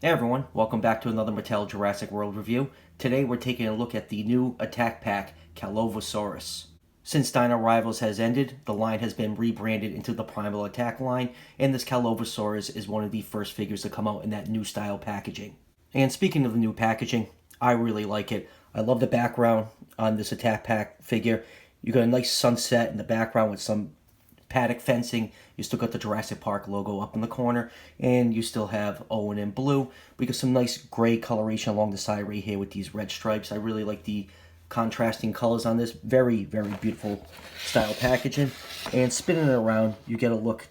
Hey everyone, welcome back to another Mattel Jurassic World review. Today we're taking a look at the new attack pack, Callovosaurus. Since Dino Rivals has ended, the line has been rebranded into the Primal attack line, and this Callovosaurus is one of the first figures to come out in that new style packaging. And speaking of the new packaging, I really like it. I love the background on this attack pack figure. You got a nice sunset in the background with some paddock fencing. You still got the Jurassic Park logo up in the corner, and you still have Owen in blue. We got some nice gray coloration along the side right here with these red stripes. I really like the contrasting colors on this. Very, very beautiful style packaging. And spinning it around, you get a look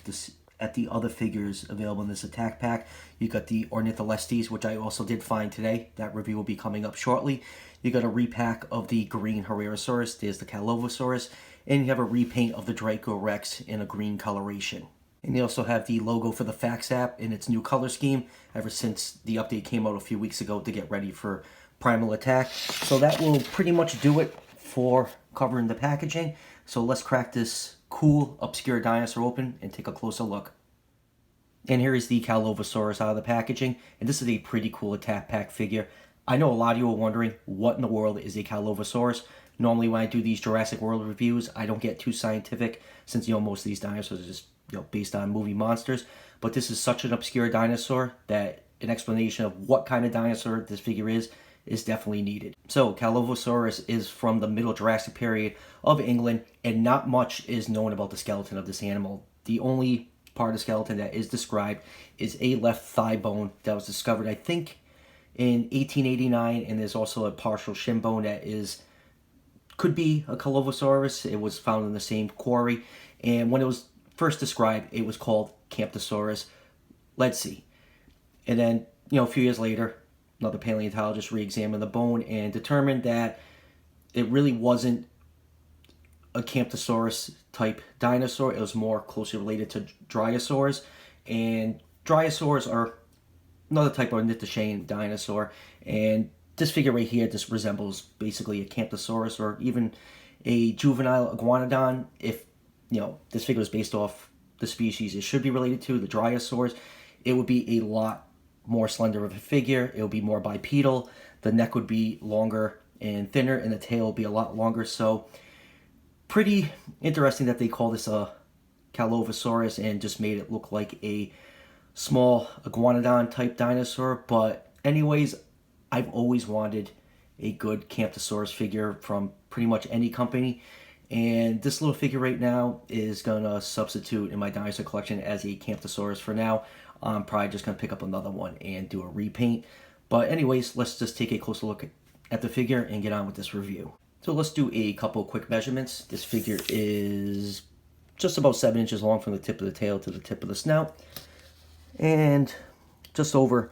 at the other figures available in this attack pack. You got the Ornitholestes, which I also did find today. That review will be coming up shortly. You got a repack of the green Herrerasaurus. There's the Callovosaurus. And you have a repaint of the Draco Rex in a green coloration. And you also have the logo for the Fax app in its new color scheme ever since the update came out a few weeks ago to get ready for Primal Attack. So that will pretty much do it for covering the packaging. So let's crack this cool, obscure dinosaur open and take a closer look. And here is the Callovosaurus out of the packaging. And this is a pretty cool attack pack figure. I know a lot of you are wondering, what in the world is a Callovosaurus? Normally when I do these Jurassic World reviews, I don't get too scientific since, most of these dinosaurs are just, based on movie monsters. But this is such an obscure dinosaur that an explanation of what kind of dinosaur this figure is definitely needed. So, Callovosaurus is from the Middle Jurassic period of England, and not much is known about the skeleton of this animal. The only part of the skeleton that is described is a left thigh bone that was discovered, I think, in 1889, and there's also a partial shin bone that could be a Callovosaurus. It was found in the same quarry, and when it was first described, it was called Camptosaurus ledsii. And then, a few years later, another paleontologist re-examined the bone and determined that it really wasn't a Camptosaurus type dinosaur. It was more closely related to Dryosaurs, and Dryosaurs are another type of Ornithischian dinosaur, and this figure right here just resembles basically a Camptosaurus or even a juvenile iguanodon. If, this figure is based off the species it should be related to, the Dryosaurs, it would be a lot more slender of a figure. It would be more bipedal. The neck would be longer and thinner, and the tail would be a lot longer. So, pretty interesting that they call this a Callovosaurus and just made it look like a small iguanodon type dinosaur. But anyways, I've always wanted a good Camptosaurus figure from pretty much any company, and this little figure right now is gonna substitute in my dinosaur collection as a Camptosaurus for now. I'm probably just gonna pick up another one and do a repaint. But anyways, let's just take a closer look at the figure and get on with this review. So let's do a couple quick measurements. This figure is just about 7 inches long from the tip of the tail to the tip of the snout, and just over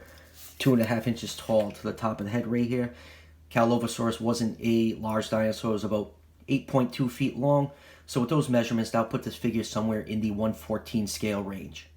2.5 inches tall to the top of the head right here. Callovosaurus wasn't a large dinosaur. It was about 8.2 feet long. So with those measurements, that'll put this figure somewhere in the 1/14 scale range.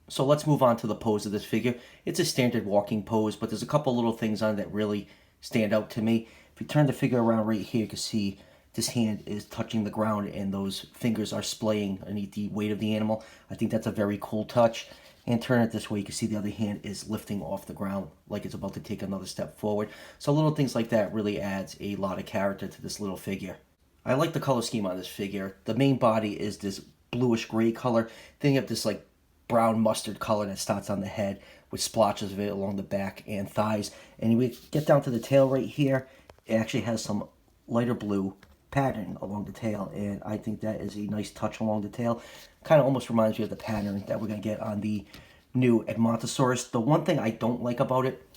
So let's move on to the pose of this figure. It's a standard walking pose, but there's a couple little things on it that really stand out to me. If you turn the figure around right here, you can see this hand is touching the ground and those fingers are splaying underneath the weight of the animal. I think that's a very cool touch. And turn it this way, you can see the other hand is lifting off the ground like it's about to take another step forward. So little things like that really adds a lot of character to this little figure. I like the color scheme on this figure. The main body is this bluish gray color. Then you have this like brown mustard color that starts on the head with splotches of it along the back and thighs. And we get down to the tail right here. It actually has some lighter blue pattern along the tail, and I think that is a nice touch along the tail. Kind of almost reminds me of the pattern that we're going to get on the new Edmontosaurus. The one thing I don't like about it,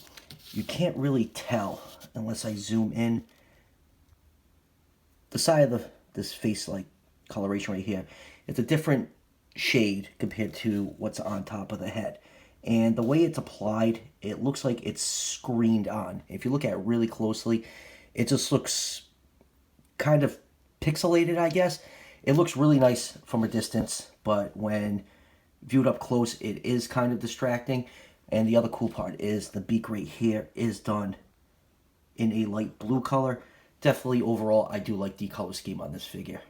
you can't really tell unless I zoom in. The side of this face-like coloration right here, it's a different shade compared to what's on top of the head. And the way it's applied, it looks like it's screened on. If you look at it really closely, it just looks kind of pixelated, I guess. It looks really nice from a distance, but when viewed up close, it is kind of distracting. And the other cool part is the beak right here is done in a light blue color. Definitely overall, I do like the color scheme on this figure.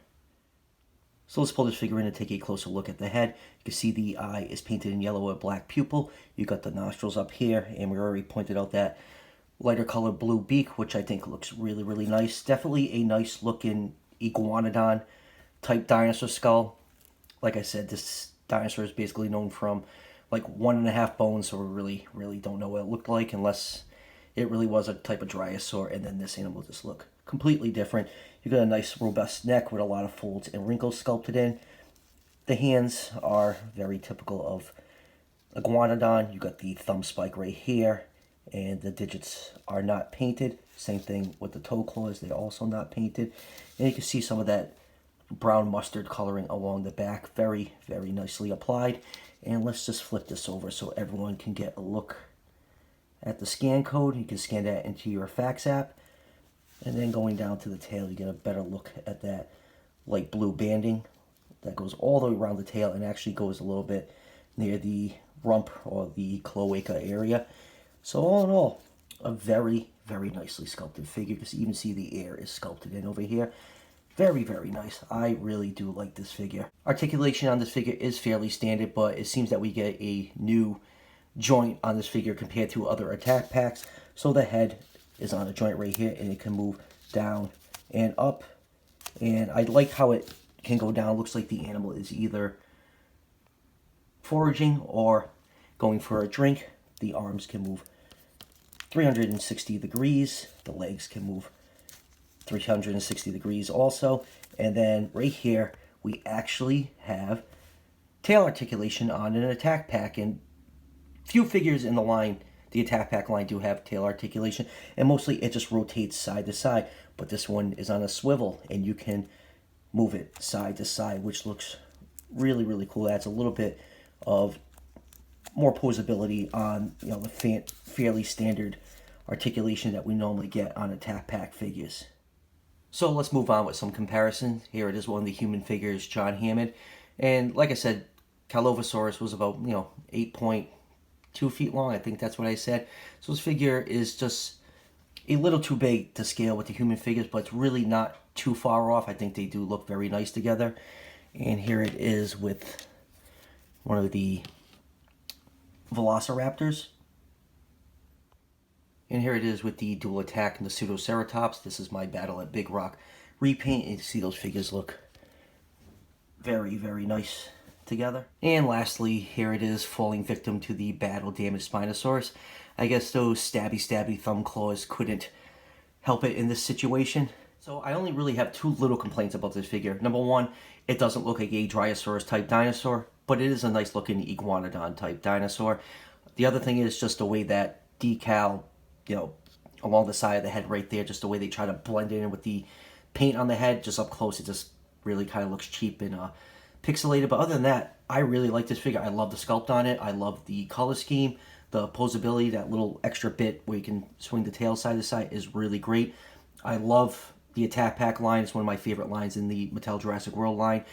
So let's pull this figure in and take a closer look at the head. You can see the eye is painted in yellow with black pupil. You got the nostrils up here, and we already pointed out that lighter color blue beak, which I think looks really, really nice. Definitely a nice looking iguanodon type dinosaur skull. Like I said, this dinosaur is basically known from like 1.5 bones, so we really don't know what it looked like unless it really was a type of dryosaur, and then this animal just look completely different. You got a nice robust neck with a lot of folds and wrinkles sculpted in. The hands are very typical of iguanodon. You got the thumb spike right here, and the digits are not painted. Same thing with the toe claws, they're also not painted. And you can see some of that brown mustard coloring along the back, very, very nicely applied. And let's just flip this over so everyone can get a look at the scan code. You can scan that into your fax app. And then going down to the tail, you get a better look at that light blue banding that goes all the way around the tail and actually goes a little bit near the rump or the cloaca area. So all in all, a very, very nicely sculpted figure. You can even see the ear is sculpted in over here. Very, very nice. I really do like this figure. Articulation on this figure is fairly standard, but it seems that we get a new joint on this figure compared to other attack packs. So the head is on a joint right here, and it can move down and up. And I like how it can go down. Looks like the animal is either foraging or going for a drink. The arms can move 360 degrees. The legs can move 360 degrees also. And then right here, we actually have tail articulation on an attack pack. And few figures in the line, the attack pack line, do have tail articulation, and mostly it just rotates side to side. But this one is on a swivel, and you can move it side to side, which looks really, really cool. Adds a little bit of more posability on, you know, the fairly standard articulation that we normally get on attack pack figures. So let's move on with some comparisons. Here it is, one of the human figures, John Hammond, and like I said, Callovosaurus was about 8.2 feet long. I think that's what I said. So this figure is just a little too big to scale with the human figures, but it's really not too far off. I think they do look very nice together. And here it is with one of the velociraptors. And here it is with the dual attack and the pseudoceratops. This is my Battle at Big Rock repaint. And you see those figures look very, very nice together. And lastly, here it is falling victim to the battle damaged Spinosaurus. I guess those stabby thumb claws couldn't help it in this situation. So I only really have two little complaints about this figure. Number one, it doesn't look like a Dryosaurus type dinosaur, but it is a nice looking iguanodon type dinosaur. The other thing is just the way that decal, along the side of the head right there, just the way they try to blend it in with the paint on the head. Just up close, it just really kind of looks cheap and pixelated. But other than that, I really like this figure. I love the sculpt on it. I love the color scheme. The posability, that little extra bit where you can swing the tail side to side, is really great. I love the attack pack line. It's one of my favorite lines in the Mattel Jurassic World line.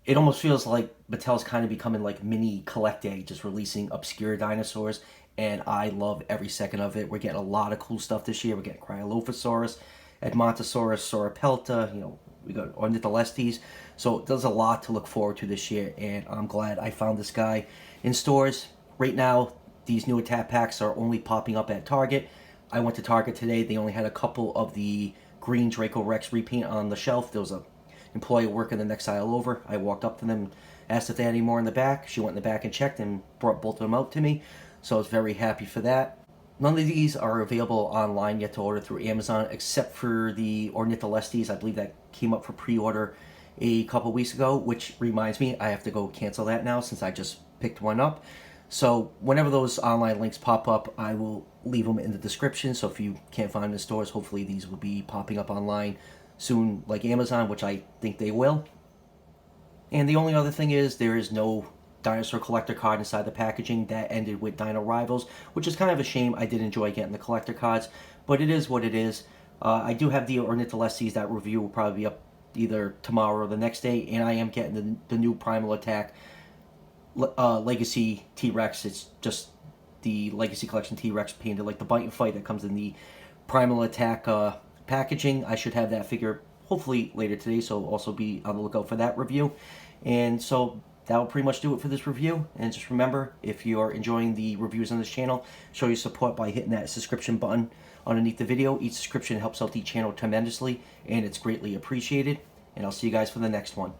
It almost feels like Mattel's kind of becoming like mini Collectae, just releasing obscure dinosaurs, and I love every second of it. We're getting a lot of cool stuff this year. We're getting Cryolophosaurus, Edmontosaurus, Sauropelta, we got Ornitholestes. So there's a lot to look forward to this year, and I'm glad I found this guy in stores. Right now, these new attack packs are only popping up at Target. I went to Target today. They only had a couple of the green Draco Rex repaint on the shelf. There was a employee working the next aisle over. I walked up to them, asked if they had any more in the back. She went in the back and checked and brought both of them out to me. So I was very happy for that. None of these are available online yet to order through Amazon, except for the Ornitholestes. I believe that came up for pre-order a couple weeks ago, which reminds me, I have to go cancel that now since I just picked one up. So whenever those online links pop up, I will leave them in the description. So if you can't find them in stores, hopefully these will be popping up online soon, like Amazon, which I think they will. And the only other thing is, there is no dinosaur collector card inside the packaging. That ended with Dino Rivals, which is kind of a shame. I did enjoy getting the collector cards, but it is what it is. I do have the Ornitholestes. That review will probably be up either tomorrow or the next day, and I am getting the new Primal Attack Legacy T-Rex. It's just the Legacy Collection T-Rex painted like the Bite and Fight that comes in the Primal Attack packaging. I should have that figure hopefully later today, so also be on the lookout for that review. And so that'll pretty much do it for this review. And just remember, if you're enjoying the reviews on this channel, show your support by hitting that subscription button underneath the video. Each subscription helps out the channel tremendously, and it's greatly appreciated. And I'll see you guys for the next one.